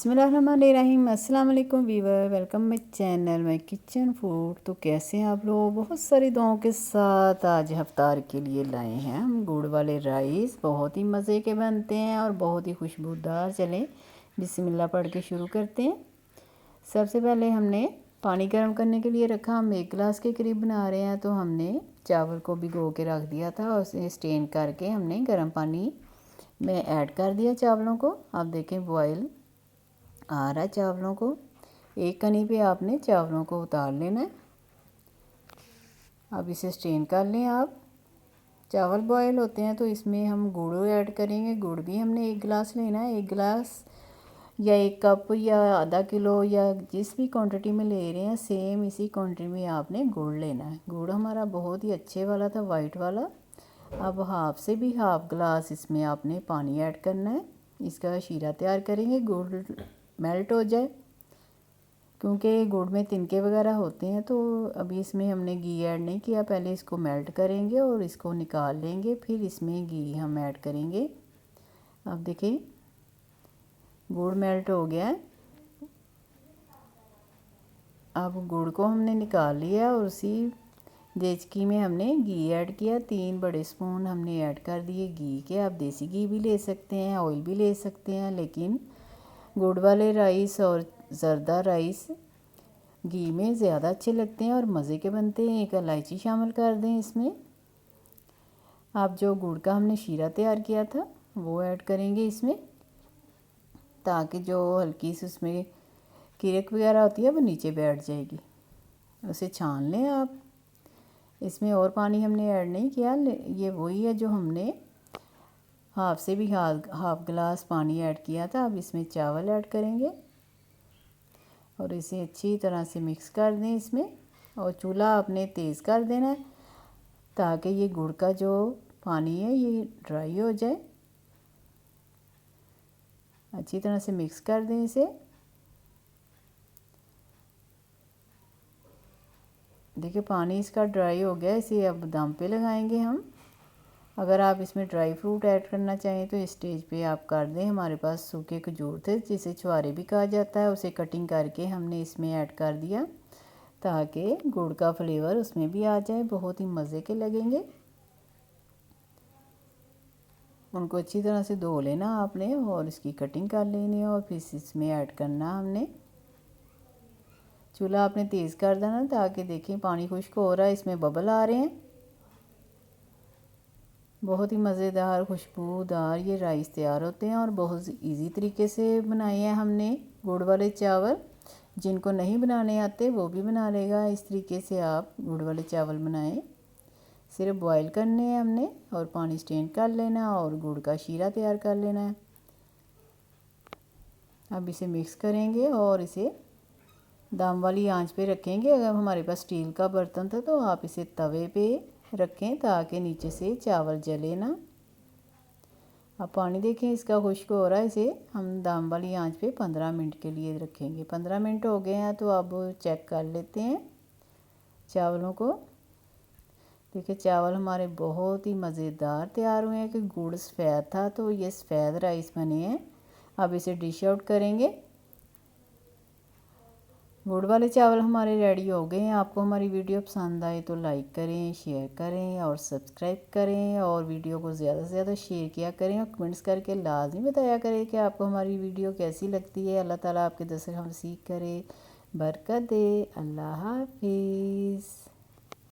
बिस्मिल्लाहिर्रहमानिर्रहीम। अस्सलाम वालेकुम viewer, welcome my channel my kitchen food. तो कैसे हैं आप लोग? बहुत सारी दुआओं के साथ आज इफ्तार के लिए लाए हैं हम गुड़ वाले राइस। बहुत ही मज़े के बनते हैं और बहुत ही खुशबूदार। चलें बिस्मिल्लाह पढ़ के शुरू करते हैं। सबसे पहले हमने पानी गर्म करने के लिए रखा। हम 1 गिलास के करीब बना रहे हैं, तो हमने चावल को भिगो के रख दिया था और उसे स्टेन करके हमने गर्म पानी में ऐड कर दिया चावलों को। आप देखें बॉयल आ रहा है चावलों को। एक कनी पे आपने चावलों को उतार लेना है। अब इसे स्ट्रेन कर लें आप। चावल बॉयल होते हैं तो इसमें हम गुड़ ऐड करेंगे। गुड़ भी हमने 1 गिलास लेना है। 1 गिलास या 1 कप या आधा किलो या जिस भी क्वांटिटी में ले रहे हैं, सेम इसी क्वांटिटी में आपने गुड़ लेना है। गुड़ हमारा बहुत ही अच्छे वाला था, वाइट वाला। अब हाफ से भी हाफ गिलास इसमें आपने पानी ऐड करना है। इसका शीरा तैयार करेंगे। गुड़ मेल्ट हो जाए, क्योंकि गुड़ में तिनके वगैरह होते हैं, तो अभी इसमें हमने घी ऐड नहीं किया। पहले इसको मेल्ट करेंगे और इसको निकाल लेंगे, फिर इसमें घी हम ऐड करेंगे। अब देखिए गुड़ मेल्ट हो गया है। अब गुड़ को हमने निकाल लिया और उसी देचकी में हमने घी ऐड किया। 3 बड़े स्पून हमने ऐड कर दिए घी के। आप देसी घी भी ले सकते हैं, ऑयल भी ले सकते हैं, लेकिन गुड़ वाले राइस और ज़रदा राइस घी में ज़्यादा अच्छे लगते हैं और मज़े के बनते हैं। 1 इलायची शामिल कर दें इसमें। आप जो गुड़ का हमने शीरा तैयार किया था वो ऐड करेंगे इसमें, ताकि जो हल्की सी उसमें किरक वगैरह होती है वो नीचे बैठ जाएगी। उसे छान लें आप। इसमें और पानी हमने ऐड नहीं किया। ये वही है जो हमने हाफ से भी हाफ गिलास पानी ऐड किया था। अब इसमें चावल ऐड करेंगे और इसे अच्छी तरह से मिक्स कर दें इसमें। और चूल्हा आपने तेज़ कर देना है, ताकि ये गुड़ का जो पानी है ये ड्राई हो जाए। अच्छी तरह से मिक्स कर दें इसे। देखिए पानी इसका ड्राई हो गया। इसे अब दम पे लगाएंगे हम। अगर आप इसमें ड्राई फ्रूट ऐड करना चाहें तो इस स्टेज पे आप कर दें। हमारे पास सूखे खजूर थे, जिसे छुआरे भी कहा जाता है, उसे कटिंग करके हमने इसमें ऐड कर दिया, ताकि गुड़ का फ्लेवर उसमें भी आ जाए। बहुत ही मज़े के लगेंगे। उनको अच्छी तरह से धो लेना आपने और इसकी कटिंग कर लेनी है और फिर इसमें ऐड करना हमने। चूल्हा आपने तेज़ कर देना, ताकि देखें पानी खुश्क हो रहा है, इसमें बबल आ रहे हैं। बहुत ही मज़ेदार खुशबूदार ये राइस तैयार होते हैं और बहुत इजी तरीके से बनाए हैं हमने गुड़ वाले चावल। जिनको नहीं बनाने आते वो भी बना लेगा। इस तरीके से आप गुड़ वाले चावल बनाएं। सिर्फ बॉईल करने हैं हमने और पानी स्ट्रेन कर लेना और गुड़ का शीरा तैयार कर लेना है। अब इसे मिक्स करेंगे और इसे दम वाली आंच पे रखेंगे। अगर हमारे पास स्टील का बर्तन था तो आप इसे तवे पे रखें, ताकि नीचे से चावल जले ना। अब पानी देखें इसका खुश्क हो रहा है। इसे हम दम वाली आंच पे 15 मिनट के लिए रखेंगे। 15 मिनट हो गए हैं, तो अब चेक कर लेते हैं चावलों को। देखिए चावल हमारे बहुत ही मज़ेदार तैयार हुए हैं, कि गुड़ सफ़ेद था तो ये सफ़ेद राइस बने हैं। अब इसे डिश आउट करेंगे। गुड़ वाले चावल हमारे रेडी हो गए हैं। आपको हमारी वीडियो पसंद आए तो लाइक करें, शेयर करें और सब्सक्राइब करें, और वीडियो को ज़्यादा से ज़्यादा शेयर किया करें और कमेंट्स करके लाजमी बताया करें कि आपको हमारी वीडियो कैसी लगती है। अल्लाह ताला आपके दस्तरखान वसीअ करे, बरकत दे। अल्लाह हाफिज़।